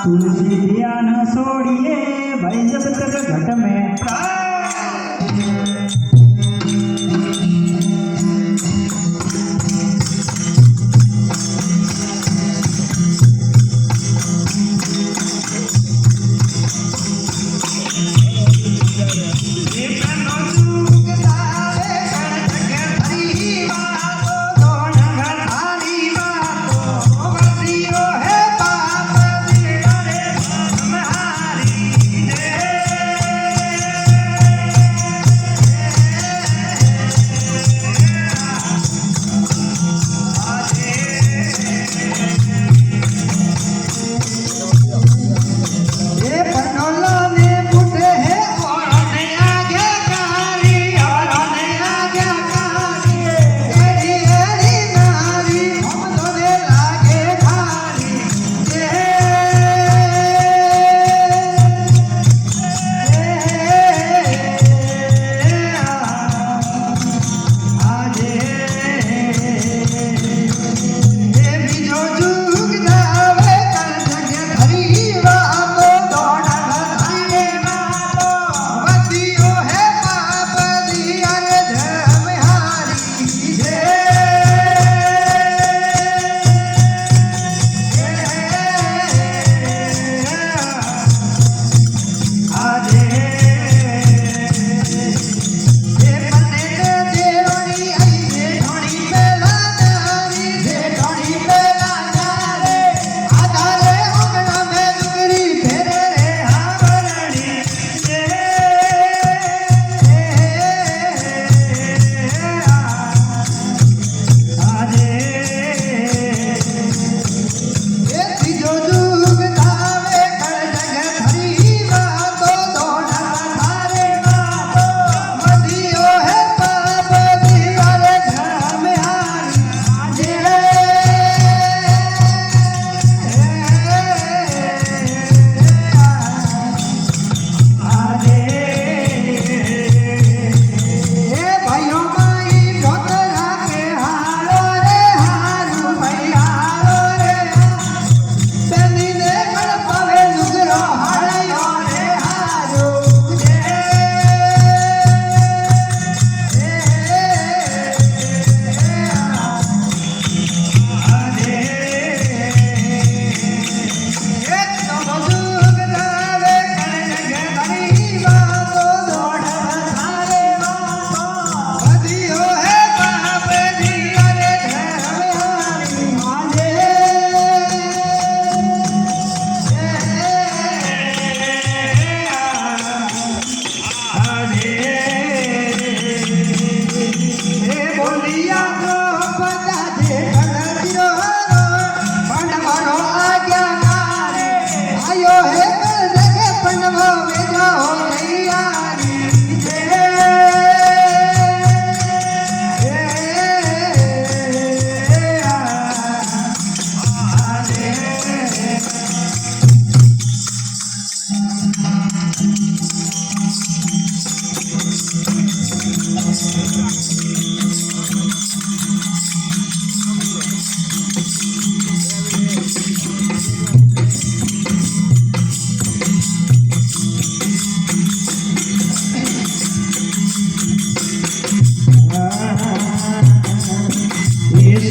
तुलसी ध्यान छोड़िए भाई जब तक घट में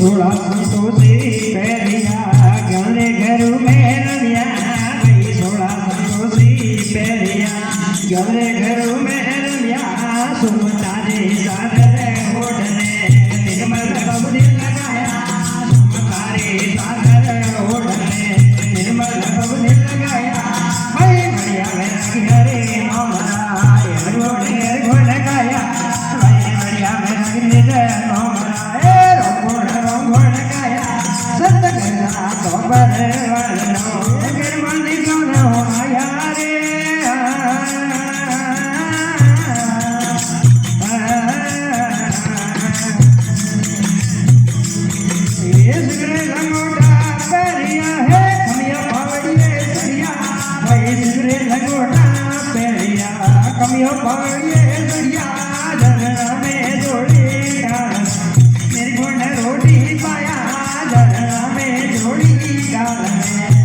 सोला संतोषी पैरिया गले घर में रलिया भाई सोला संतोषी पैरिया गले घर में रलिया सुमता रे सागर ओढ़ने निर्मल कबूल लगाया सुमता रे सागर ओढ़ने निर्मल कबूल लगाया भाई बढ़िया मेरा घरे नौमरा रोड़े घोड़ लगाया भाई बढ़िया मेरा घरे नौमरा कमियों पड़िए बढ़िया झरना में जोड़ी मेरी घोड़ रोटी पाया झरना में जोड़ी डाल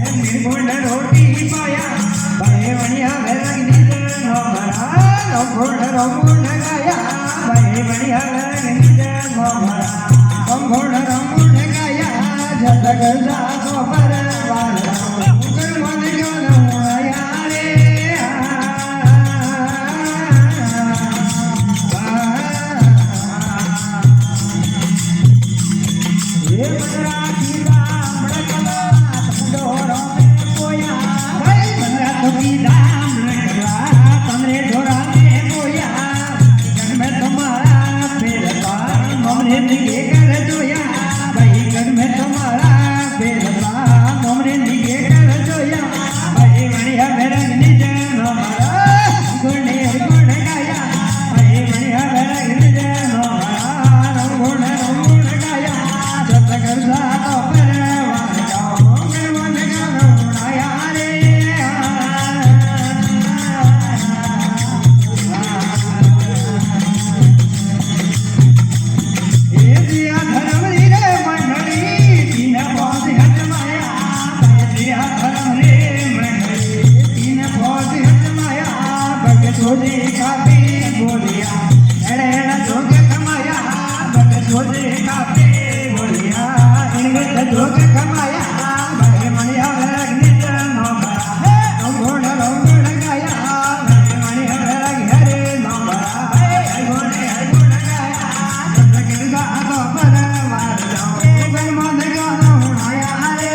સોજી કાપી બોલિયા એણે જોગ કમાયા બટ સોજી કાપી બોલિયા એણે જોગ કમાયા ભાઈ મણિયા રગની નો ભરા ગુણ ગાયા ભાઈ મણિયા રગ હરે નો ભરા ગુણ ગાયા જગદા તો પરવાર જાઓ ગણ મન ગાનો હુણાયા રે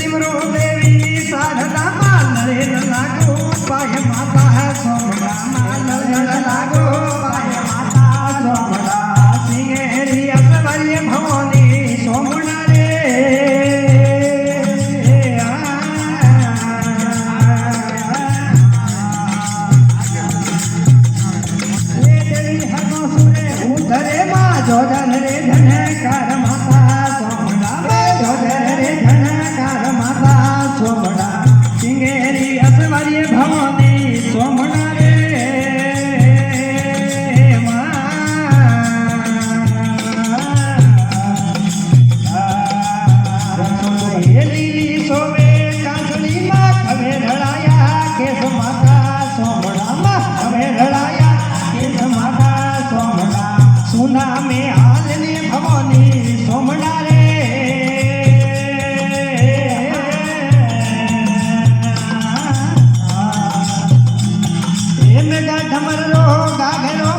सिमरो देवी साधना माल रे लागो पाय माता है सोमड़ा माल रे लागो पाय माता सोमड़ा सिंगेरी असवल्य भवानी सोमड़ा रे देवी हनो सुरे उधरे मा जोधन रे धनकार माता सोमड़ा जोधन रे धनकार माता सोमड़ा सिंगेरी असवर्य भवानी सोमड़ा रे લીલી સોમે કાંસળી માં ખભે ઢળાયા કેસ માતા સોમડા માં ખભે ઢળાયા કેસ માતા સોમડા સુના મે હાલને ભવાની સોમડા રે ઢમરો ગાઘરો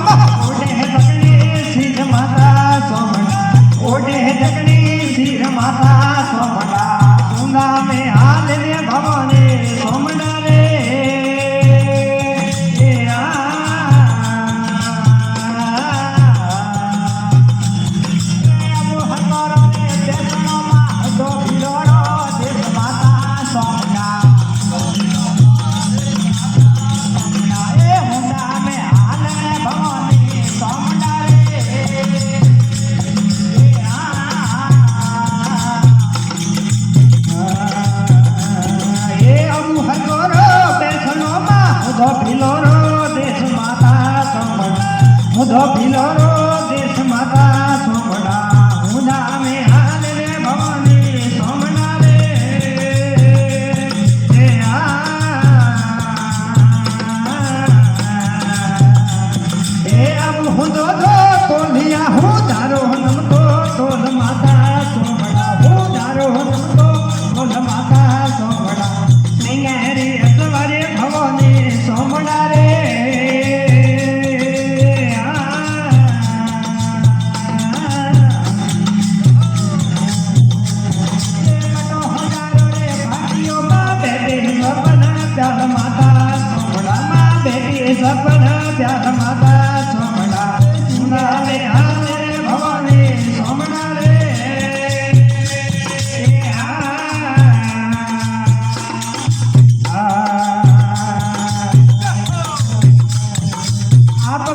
ઓઢે ઢકણી સિંહ માતા સોમડા ઓઢે ઢકણી સિંહ માતા સોમડા સુના મે હાલને ભવાની સોમડા રે मुधो भिलोरो देश माता सोमड़ा मुदा में हाल रे भवानी सोमड़ा रे अब हुदो दो तोलिया हो दारो नम तो तोल माता सोमड़ा हो दारो नम तो तोल माता सोमड़ा सिंगेरी असवरे भवानी सोमड़ा रे सपना प्यार माता सोमड़ा सुना रे हाल रे भवानी सोमड़ा रे आप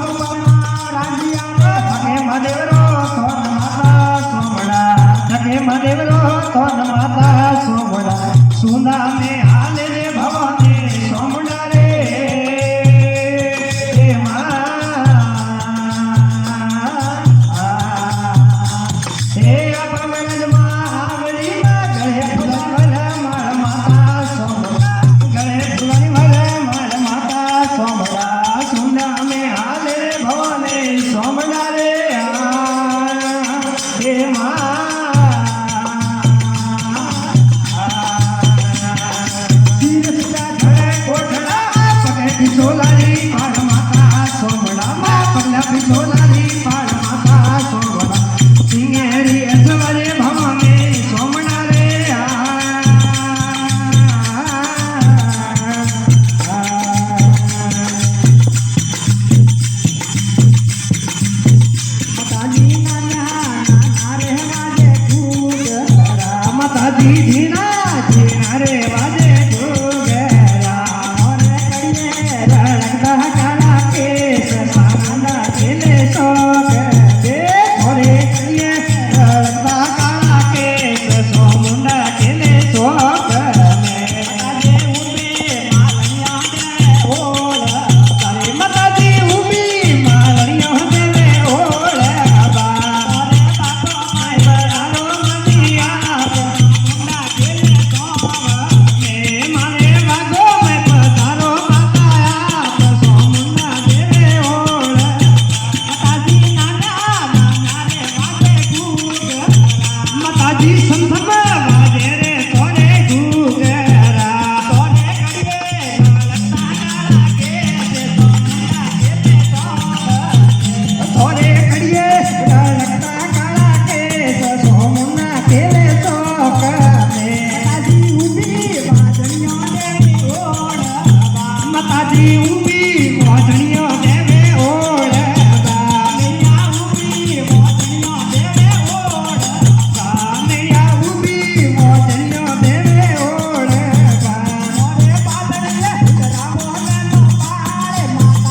राजिया थके मदेवरो सोन माता सोमड़ा थके मदेवरो सोन माता सोमड़ा सुना में हाल रे भवानी सोमड़ा रे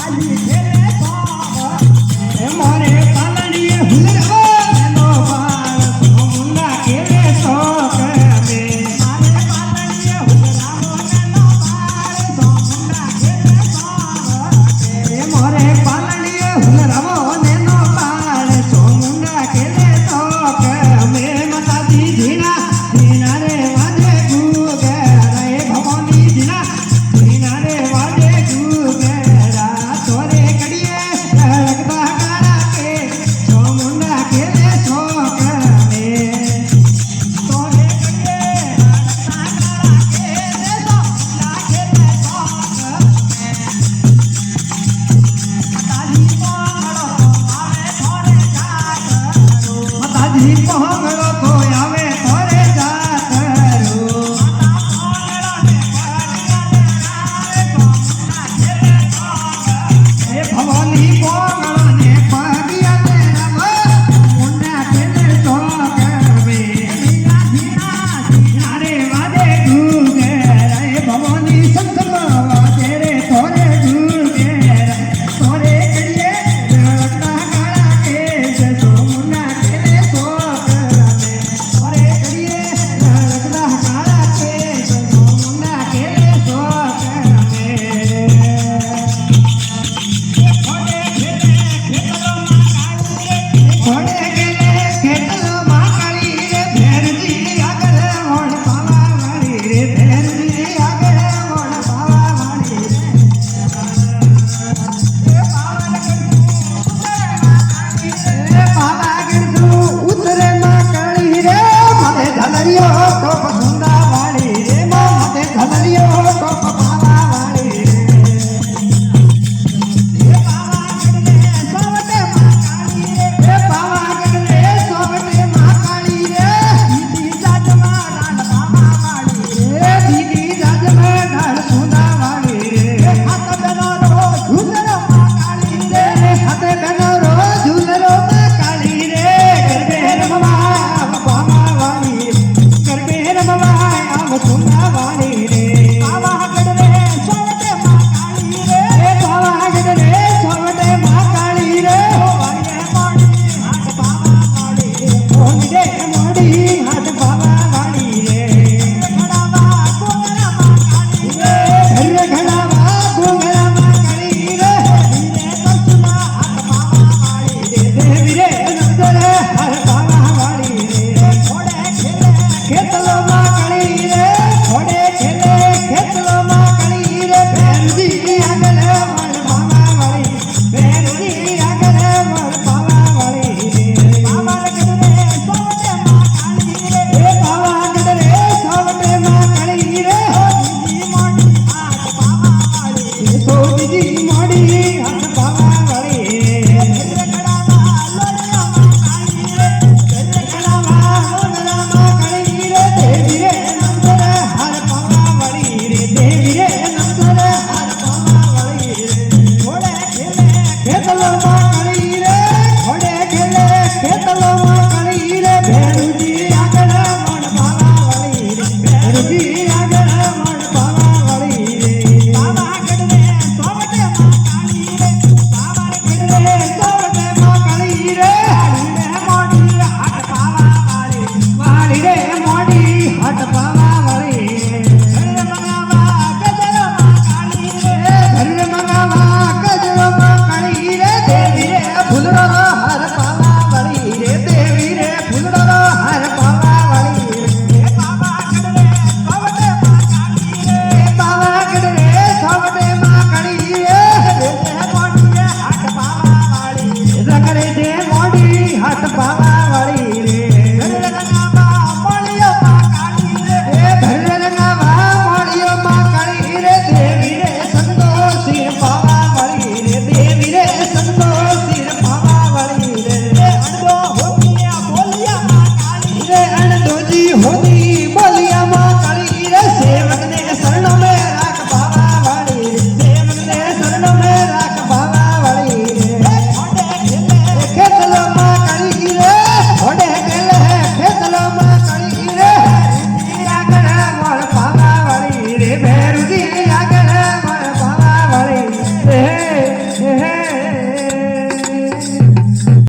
એ મોરે પાલડીએ હુલરાવો એનો પાળ સોમુંડા કેલે શોક મે એ મોરે પાલડીએ હુલરાવો એનો પાળ સોમુંડા કેલે શોક મે માતાજી ધીણા ધીણા રે વાજે ગુગેરા એ ભવાની ધીણા રે વાજે ગુગેરા તોરે કડીએ લગતા કાળા કે સોમુંડા કેલે શોક મે તોરે કડીએ લગતા કાળા કે સોમુંડા કેલે શોક માતાજી પહોંગળો તો આવે થોરે જાત રો એ ભવાની પોંગ